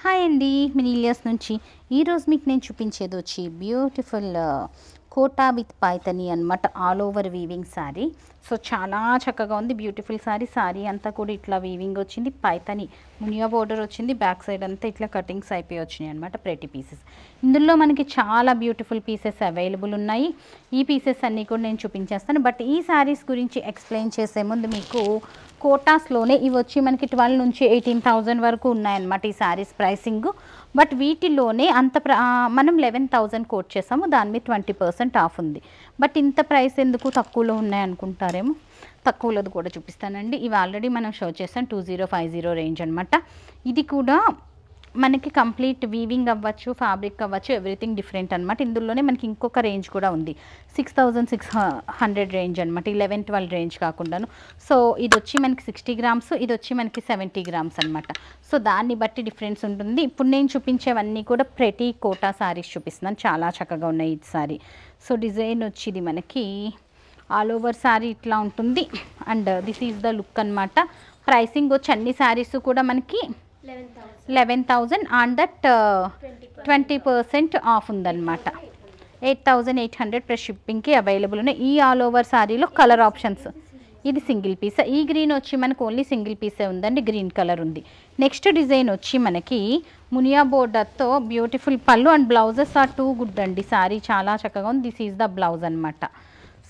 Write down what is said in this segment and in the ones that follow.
Hi అండి, మినీలియస్ నుంచి ఈరోజు మీకు నేను చూపించేది వచ్చి బ్యూటిఫుల్ కోటా విత్ పైతని అనమాట. All over weaving sari. So చాలా చక్కగా ఉంది, బ్యూటిఫుల్ శారీ. శారీ అంతా కూడా ఇట్లా వీవింగ్ వచ్చింది, పైతని మునియా బోర్డర్ వచ్చింది, బ్యాక్ సైడ్ అంతా ఇట్లా కటింగ్స్ అయిపోయి వచ్చినాయి అనమాట. ప్రెటీ పీసెస్ ఇందులో మనకి చాలా బ్యూటిఫుల్ పీసెస్ అవైలబుల్ ఉన్నాయి. ఈ పీసెస్ అన్నీ కూడా నేను చూపించేస్తాను. బట్ ఈ శారీస్ గురించి ఎక్స్ప్లెయిన్ చేసే ముందు మీకు కోటాస్లోనే ఇవి వచ్చి మనకి 12 నుంచి 18,000 వరకు ఉన్నాయన్నమాట ఈ శారీస్ ప్రైసింగ్. బట్ వీటిలోనే అంత మనం 11,000 కోట్ చేసాము, దాని మీద 20% ఆఫ్ ఉంది. బట్ ఇంత ప్రైస్ ఎందుకు తక్కువలో ఉన్నాయనుకుంటారేమో, తక్కువలోది కూడా చూపిస్తానండి. ఇవి ఆల్రెడీ మనం షో చేసాం 2050 రేంజ్ అనమాట. ఇది కూడా మనకి కంప్లీట్ వీవింగ్ అవ్వచ్చు, ఫ్యాబ్రిక్ అవ్వచ్చు, ఎవ్రీథింగ్ డిఫరెంట్ అనమాట. ఇందులోనే మనకి ఇంకొక రేంజ్ కూడా ఉంది, 6,600 రేంజ్ అనమాట, 11-12 రేంజ్ కాకుండాను. సో ఇది వచ్చి మనకి 60 గ్రామ్స్, ఇది వచ్చి మనకి 70 గ్రామ్స్ అనమాట. సో దాన్ని బట్టి డిఫరెన్స్ ఉంటుంది. ఇప్పుడు నేను చూపించేవన్నీ కూడా ప్రెటీ కోటా శారీస్ చూపిస్తున్నాను, చాలా చక్కగా ఉన్నాయి ఈ శారీ. సో డిజైన్ వచ్చి ఇది మనకి ఆల్ ఓవర్ శారీ ఇట్లా ఉంటుంది. And this is the look అనమాట. ప్రైసింగ్ వచ్చి అన్ని శారీస్ కూడా మనకి 11,000 అండ్ దట్ 20% ఆఫ్ ఉందన్నమాట. 8,800 ప్లస్ షిప్పింగ్కి అవైలబుల్ ఉన్నాయి. ఈ ఆల్ ఓవర్ శారీలో కలర్ ఆప్షన్స్, ఇది సింగిల్ పీస్. ఈ గ్రీన్ వచ్చి మనకు ఓన్లీ సింగిల్ పీసే ఉందండి, గ్రీన్ కలర్ ఉంది. నెక్స్ట్ డిజైన్ వచ్చి మనకి మునియా బోర్డర్తో బ్యూటిఫుల్ పళ్ళు and blouses are too good అండి. శారీ చాలా చక్కగా ఉంది. దిస్ ఈజ్ ద బ్లౌజ్ అనమాట.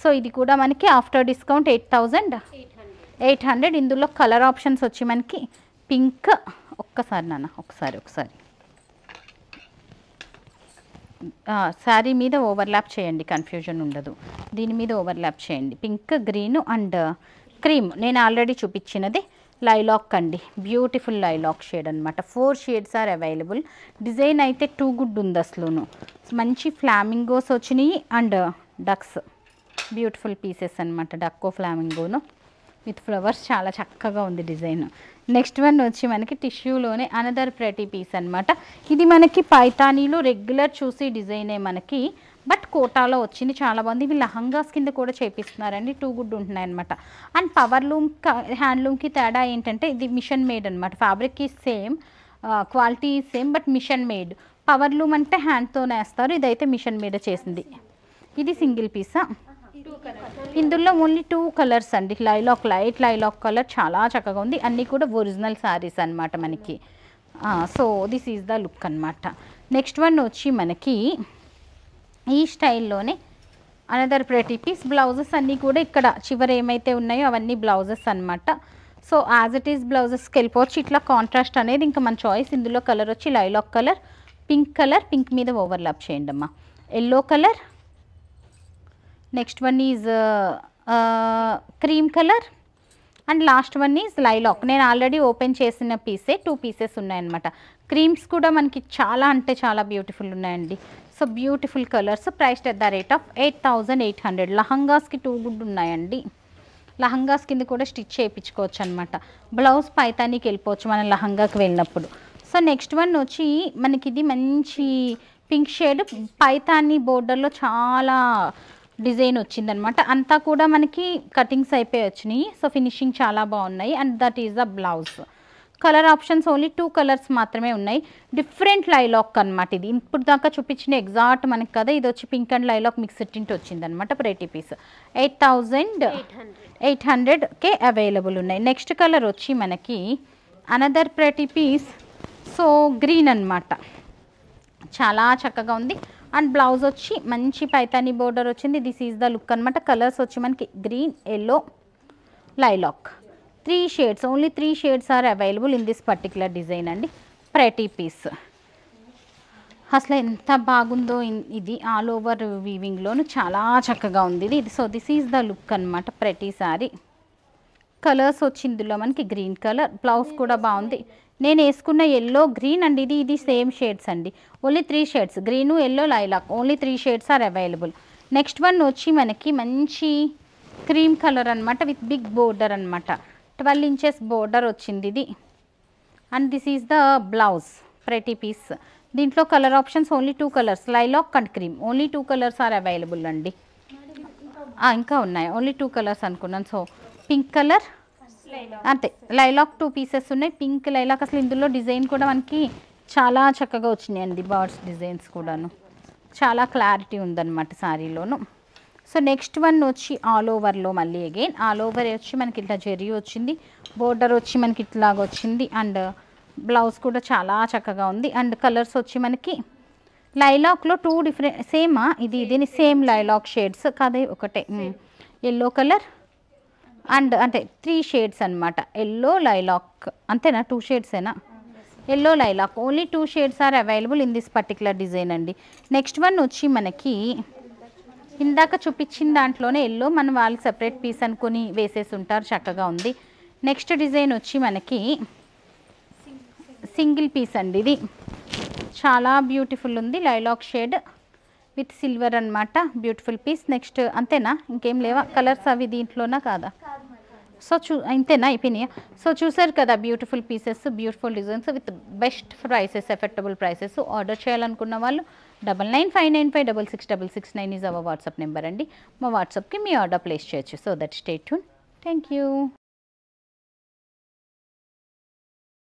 సో ఇది కూడా మనకి ఆఫ్టర్ డిస్కౌంట్ 8,800. ఇందులో కలర్ ఆప్షన్స్ వచ్చి మనకి పింక్, ఒక్కసారి నాన్న ఒకసారి శారీ మీద ఓవర్లాప్ చేయండి, కన్ఫ్యూజన్ ఉండదు. దీని మీద ఓవర్లాప్ చేయండి. పింక్, గ్రీన్ అండ్ క్రీమ్ నేను ఆల్రెడీ చూపించినది లైలాక్ అండి, బ్యూటిఫుల్ లైలాక్ షేడ్ అనమాట. 4 షేడ్స్ ఆర్ అవైలబుల్. డిజైన్ అయితే టూ గుడ్ ఉంది అసలును. మంచి ఫ్లామింగోస్ వచ్చినాయి అండ్ డక్స్, బ్యూటిఫుల్ పీసెస్ అనమాట. డక్కో ఫ్లామింగోను విత్ ఫ్లవర్స్, చాలా చక్కగా ఉంది డిజైన్. నెక్స్ట్ వన్ వచ్చి మనకి టిష్యూలోనే అనదర్ ప్రెటీ పీస్ అనమాట. ఇది మనకి పైతానీలో రెగ్యులర్ చూసి డిజైనే మనకి, బట్ కోటాలో వచ్చింది, చాలా బాగుంది. ఇవి లహంగాస్ కింద కూడా చేపిస్తున్నారండి, టూ గుడ్ ఉంటున్నాయి అనమాట. అండ్ పవర్లూమ్ హ్యాండ్లూమ్కి తేడా ఏంటంటే ఇది మిషన్ మేడ్ అనమాట. ఫ్యాబ్రిక్ ఈ same, quality same, but machine made. Powerloom అంటే హ్యాండ్తోనే వేస్తారు, ఇదైతే మిషన్ మేడ్ చేసింది. ఇది సింగిల్ పీసా. ఇందులో ఓన్లీ 2 కలర్స్ అండి. లైలాక్, లైట్ లైలాక్ కలర్, చాలా చక్కగా ఉంది. అన్నీ కూడా ఒరిజినల్ శారీస్ అనమాట మనకి. So this is the look అనమాట. నెక్స్ట్ వన్ వచ్చి మనకి ఈ స్టైల్లోనే అనదర్ ప్రెటీ పీస్. బ్లౌజెస్ అన్నీ కూడా ఇక్కడ చివర ఏమైతే ఉన్నాయో అవన్నీ బ్లౌజెస్ అనమాట. సో యాజ్ ఇట్ ఈస్ బ్లౌజెస్కి వెళ్ళిపోవచ్చు. ఇట్లా కాంట్రాస్ట్ అనేది ఇంకా మన చాయిస్. ఇందులో కలర్ వచ్చి లైలాక్ కలర్, పింక్ మీద ఓవర్లాప్ చేయండి అమ్మా, yellow colour, next one is cream colour and last one is lilac. నేను ఆల్రెడీ ఓపెన్ చేసిన పీసే, 2 పీసెస్ ఉన్నాయన్నమాట. క్రీమ్స్ కూడా మనకి చాలా అంటే చాలా బ్యూటిఫుల్ ఉన్నాయండి. So beautiful colours. Priced at the rate of 8,800. లహంగాస్కి 2 good ఉన్నాయండి. లహంగాస్ కింద కూడా స్టిచ్ చేయించుకోవచ్చు అనమాట. బ్లౌజ్ పైతానికి వెళ్ళిపోవచ్చు మనం లహంగాకి వెళ్ళినప్పుడు. సో నెక్స్ట్ వన్ వచ్చి మనకి ఇది మంచి పింక్ షేడ్, పైతాని బోర్డర్లో చాలా డిజైన్ వచ్చిందనమాట. అంతా కూడా మనకి కటింగ్స్ అయిపోయి వచ్చినాయి. సో ఫినిషింగ్ చాలా బాగున్నాయి. And that is the blouse. Colour options only 2 colours మాత్రమే ఉన్నాయి. డిఫరెంట్ లైలాక్ అనమాట. ఇది ఇప్పుడు దాకా చూపించిన ఎగ్జాక్ట్ మనకి కదా, ఇది వచ్చి pink and lilac mixed tint వచ్చిందనమాట. ప్రెటీ పీస్ 8,800కే అవైలబుల్ ఉన్నాయి. నెక్స్ట్ కలర్ వచ్చి మనకి another pretty piece. So green అనమాట, చాలా చక్కగా ఉంది. అండ్ బ్లౌజ్ వచ్చి మంచి పైతాని బోర్డర్ వచ్చింది. దిస్ ఈజ్ ద లుక్ అనమాట. కలర్స్ వచ్చి మనకి green, yellow, lilac, 3 shades, only 3 shades are available in this particular design అండి. ప్రెటీ పీస్ అసలు ఎంత బాగుందో ఇది, ఆల్ ఓవర్ వీవింగ్లోను చాలా చక్కగా ఉంది ఇది. So this is the look అనమాట ప్రెటీ శారీ. కలర్స్ వచ్చి ఇందులో మనకి గ్రీన్ కలర్, బ్లౌజ్ కూడా బాగుంది. నేను వేసుకున్న ఎల్లో, గ్రీన్ అండ్ ఇది సేమ్ షేడ్స్ అండి. Only 3 shades, green, yellow, lilac, only 3 shades are available. Next one వచ్చి మనకి మంచి క్రీమ్ కలర్ అనమాట విత్ బిగ్ బోర్డర్ అనమాట. 12 ఇంచెస్ బోర్డర్ వచ్చింది ఇది. And this is the blouse pretty piece. దీంట్లో colour options only 2 colours, lilac and cream, only 2 colours are available అండి. ఇంకా ఉన్నాయి, ఓన్లీ 2 కలర్స్ అనుకున్నాను. సో పింక్ కలర్ అంతే, లైలాక్ 2 పీసెస్ ఉన్నాయి. పింక్ లైలాక్, అసలు ఇందులో డిజైన్ కూడా మనకి చాలా చక్కగా వచ్చినాయండి బర్డ్స్ డిజైన్స్ కూడాను. చాలా క్లారిటీ ఉందన్నమాట శారీలోను. సో నెక్స్ట్ వన్ వచ్చి ఆల్ ఓవర్లో మళ్ళీ అగైన్ ఆల్ ఓవర్ వచ్చి మనకి ఇట్లా జెరీ వచ్చింది, బోర్డర్ వచ్చి మనకి ఇట్లాగ వచ్చింది, అండ్ బ్లౌజ్ కూడా చాలా చక్కగా ఉంది. అండ్ కలర్స్ వచ్చి మనకి లైలాక్లో 2 డిఫరెంట్ సేమా ఇది సేమ్ లైలాక్ షేడ్స్ కాదే, ఒకటే ఎల్లో కలర్ అండ్ అంటే 3 షేడ్స్ అనమాట. ఎల్లో లైలాక్ అంతేనా, 2 షేడ్సేనా? Yellow lilac only 2 shades are available in this particular design అండి. నెక్స్ట్ వన్ వచ్చి మనకి ఇందాక చూపించిన దాంట్లోనే ఎల్లో మన వాళ్ళు సెపరేట్ పీస్ అనుకుని వేసేసి ఉంటారు, చక్కగా ఉంది. నెక్స్ట్ డిజైన్ వచ్చి మనకి సింగిల్ పీస్ అండి, ఇది చాలా బ్యూటిఫుల్ ఉంది, లైలాక్ షేడ్ విత్ సిల్వర్ అనమాట, బ్యూటిఫుల్ పీస్. నెక్స్ట్ అంతేనా, ఇంకేం లేవా కలర్స్ అవి దీంట్లోనా కాదా? సో ఇంతేనా అయిపోయినాయా? సో చూసారు కదా beautiful pieces, beautiful designs with best prices, affordable prices. Order చేయాలనుకున్న వాళ్ళు 9959956669 ఈజ్ అవర్ వాట్సాప్ నెంబర్ అండి. మా వాట్సాప్కి మీ ఆర్డర్ ప్లేస్ చేయొచ్చు. So that stay tune. Thank you.